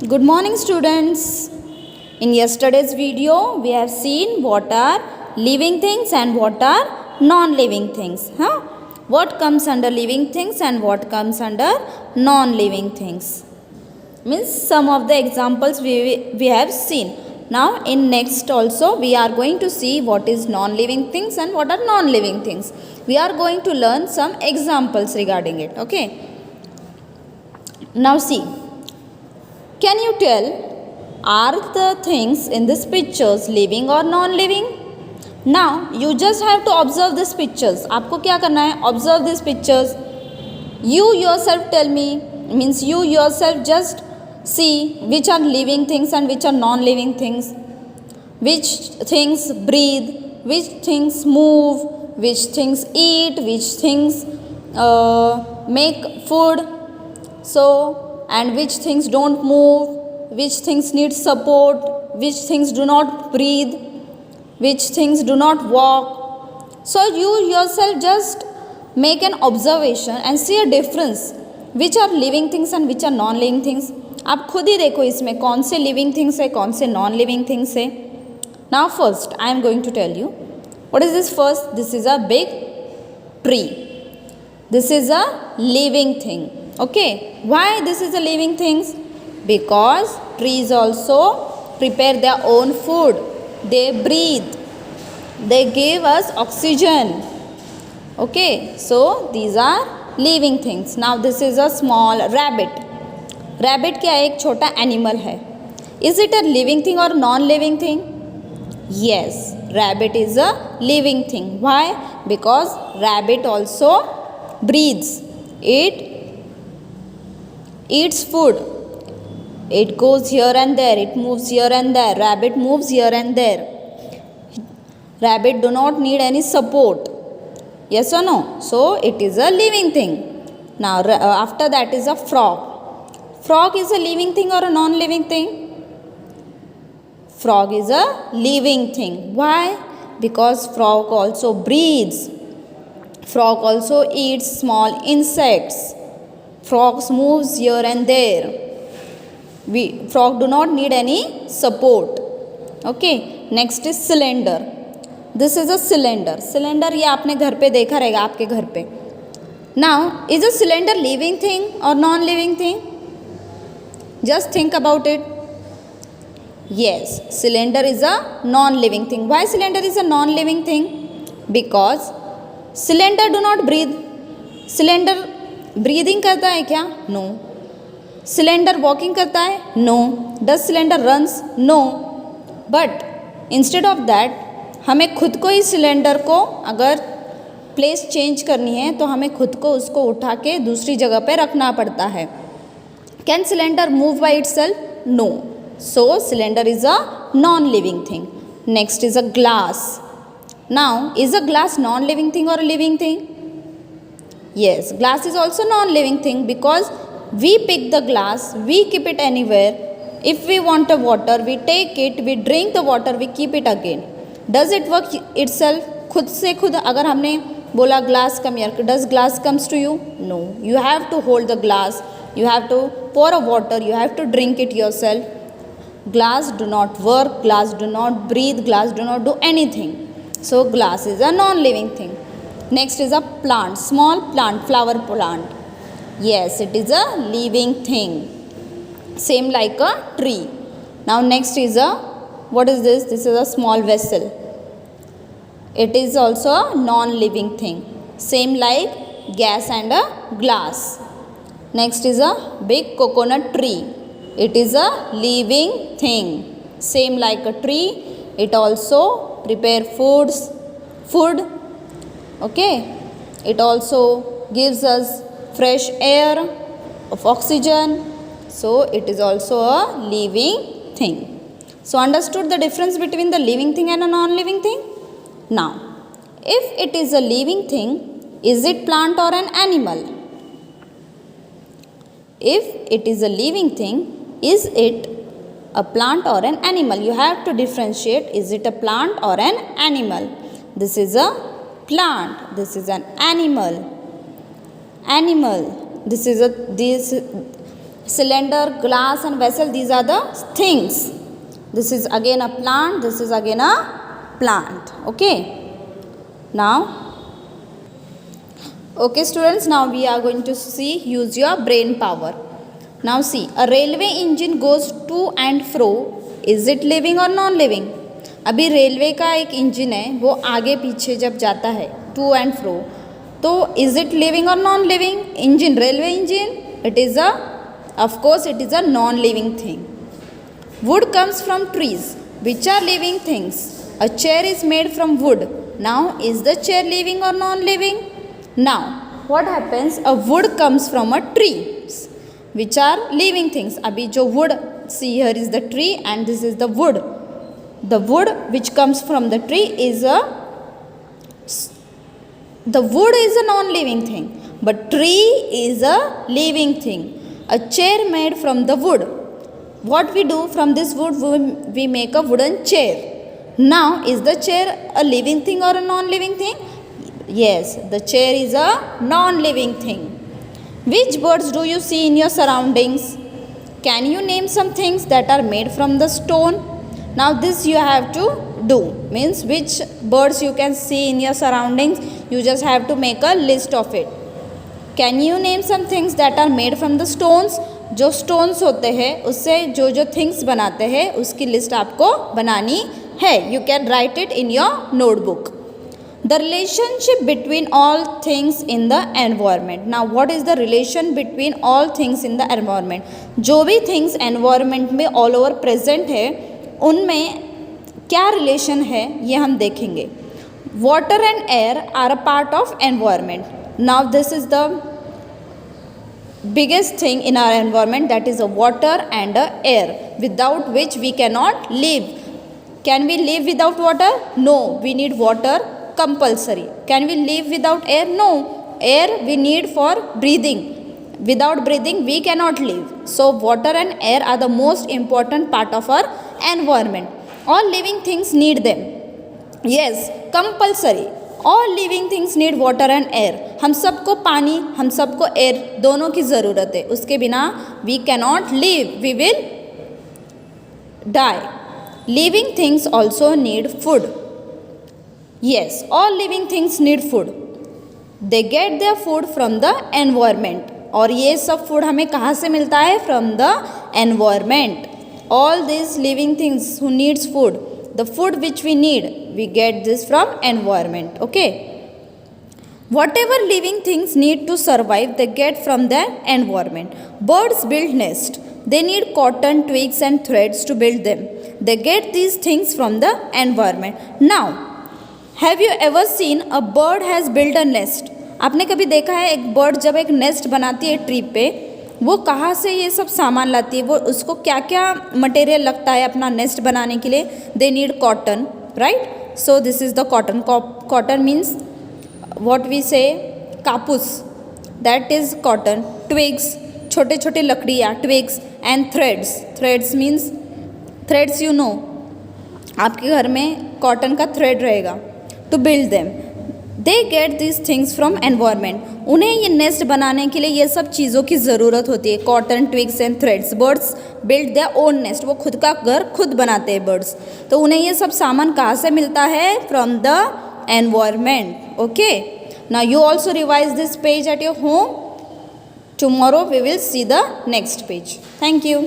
Good morning, students. In yesterday's video, we have seen what are living things and what are non-living things. What comes under living things and what comes under non-living things. Means some of the examples we have seen. Now in next also we are going to see what is non-living things and what are non-living things. We are going to learn some examples regarding it. Okay. Now see. Can you tell, are the things in these pictures living or non-living? Now, you just have to observe these pictures. आपको क्या करना है? Observe these pictures. You yourself tell me, means you yourself just see which are living things and which are non-living things. Which things breathe, which things move, which things eat, which things make food. So, and which things don't move, which things need support, which things do not breathe, which things do not walk. So you yourself just make an observation and see a difference which are living things and which are non-living things. आप खुद ही देखो इसमें कौन से living things है कौन से non-living things है. Now first I am going to tell you what is this first. This is a big tree. This is a living thing. Okay, why this is a living things? Because trees also prepare their own food. They breathe. They give us oxygen. Okay, so these are living things. Now this is a small rabbit. Rabbit क्या एक छोटा animal है. Is it a living thing or non-living thing? Yes, rabbit is a living thing. Why? Because rabbit also breathes. It eats food. It goes here and there. It moves here and there. Rabbit moves here and there. Rabbit do not need any support. Yes or no? So it is a living thing. Now after that is a frog. Frog is a living thing or a non-living thing? Frog is a living thing. Why? Because frog also breathes. Frog also eats small insects. Frogs moves here and there. Frog do not need any support. Okay. Next is cylinder. This is a cylinder. Cylinder ये आपने घर पे देखा रहेगा आपके घर पे. Now is a cylinder living thing or non-living thing? Just think about it. Yes, cylinder is a non-living thing. Why cylinder is a non-living thing? Because cylinder do not breathe. Cylinder breathing करता है क्या? No. Cylinder walking करता है? No. Does cylinder runs? No. But instead of that हमें खुद को ही cylinder को अगर प्लेस चेंज करनी है तो हमें खुद को उसको उठा के दूसरी जगह पे रखना पड़ता है. Can cylinder move by itself? No. So cylinder is a non living thing. Next is a glass. Now is a glass non living thing और living thing? Yes, glass is also non-living thing because we pick the glass, we keep it anywhere. If we want a water, we take it, we drink the water, we keep it again. Does it work itself? खुद से खुद अगर हमने बोला glass come here, does glass comes to you? No. You have to hold the glass, you have to pour a water, you have to drink it yourself. Glass do not work, glass do not breathe, glass do not do anything. So glass is a non-living thing. Next is a plant, small plant, flower plant. Yes, it is a living thing. Same like a tree. Now next is a, what is this? This is a small vessel. It is also a non-living thing. Same like gas and a glass. Next is a big coconut tree. It is a living thing. Same like a tree. It also prepare food. Okay, it also gives us fresh air of oxygen. So it is also a living thing. So understood the difference between the living thing and a non-living thing? Now, if it is a living thing, is it plant or an animal? If it is a living thing, is it a plant or an animal? You have to differentiate, is it a plant or an animal? This is a plant. This is an animal. This is a cylinder, glass and vessel, these are the things. This is again a plant, this is again a plant. Okay, now okay students, now we are going to see use your brain power. Now see, a railway engine goes to and fro. Is it living or non living? अभी railway का एक engine है, वो आगे पीछे जब जाता है टू एंड फ्रो, तो इज इट लिविंग और non living? Engine, railway engine, it is a, of course it is a non living thing. Wood comes from trees, which are living things. A chair is made from wood. Now, is the chair living or non-living? Now, what happens? A wood comes from a tree, which are living things. Abhi jo wood, see here is the tree and this is the wood. The wood which comes from the tree is the wood is a non-living thing, but tree is a living thing. A chair made from the wood. What we do from this wood, we make a wooden chair. Now, is the chair a living thing or a non-living thing? Yes, the chair is a non-living thing. Which birds do you see in your surroundings? Can you name some things that are made from the stone? Now this you have to do, means which birds you can see in your surroundings, you just have to make a list of it. Can you name some things that are made from the stones? जो stones होते हैं उससे जो जो things बनाते हैं उसकी list आपको बनानी है. You can write it in your notebook. The relationship between all things in the environment. Now what is the relation between all things in the environment? जो भी थिंग्स एनवायरमेंट में ऑल ओवर प्रेजेंट है उनमें क्या relation है ये हम देखेंगे. Water and air are a part of environment. Now this is the biggest thing in our environment, that is a water and a air, without which we cannot live. Can we live without water? No, we need water compulsory. Can we live without air? No, air we need for breathing. Without breathing we cannot live. So water and air are the most important part of our environment. All living things need them. Yes, compulsory. All living things need water and air. हम सबको पानी, हम सबको air, दोनों की ज़रूरत है. उसके बिना we cannot live, we will die. Living things also need food. Yes, all living things need food. They get their food from the environment. और ये सब फूड हमें कहाँ से मिलता है? From the environment. All this living things who needs food, the food which we need, we get this from environment. Okay, whatever living things need to survive, they get from the environment. Birds build nest. They need cotton, twigs and threads to build them. They get these things from the environment. Now, have you ever seen a bird has built a nest? आपने कभी देखा है एक bird जब एक nest बनाती है tree पे, वो कहाँ से ये सब सामान लाती है, वो उसको क्या क्या मटेरियल लगता है अपना नेस्ट बनाने के लिए? They need cotton, right? So this is the cotton. Cotton means what we say कापूस, दैट इज़ कॉटन. ट्विग्स, छोटे छोटे लकड़ियाँ, twigs and threads. Threads means, threads you know, आपके घर में कॉटन का थ्रेड रहेगा. To build them, they get this things from environment. उन्हें ये नेस्ट बनाने के लिए ये सब चीज़ों की ज़रूरत होती है. Cotton, twigs and threads. Birds build their own nest. वो खुद का घर खुद बनाते हैं बर्ड्स. तो उन्हें ये सब सामान कहाँ से मिलता है? From the environment. Okay, now you also revise this page at your home. Tomorrow we will see the next page. Thank you.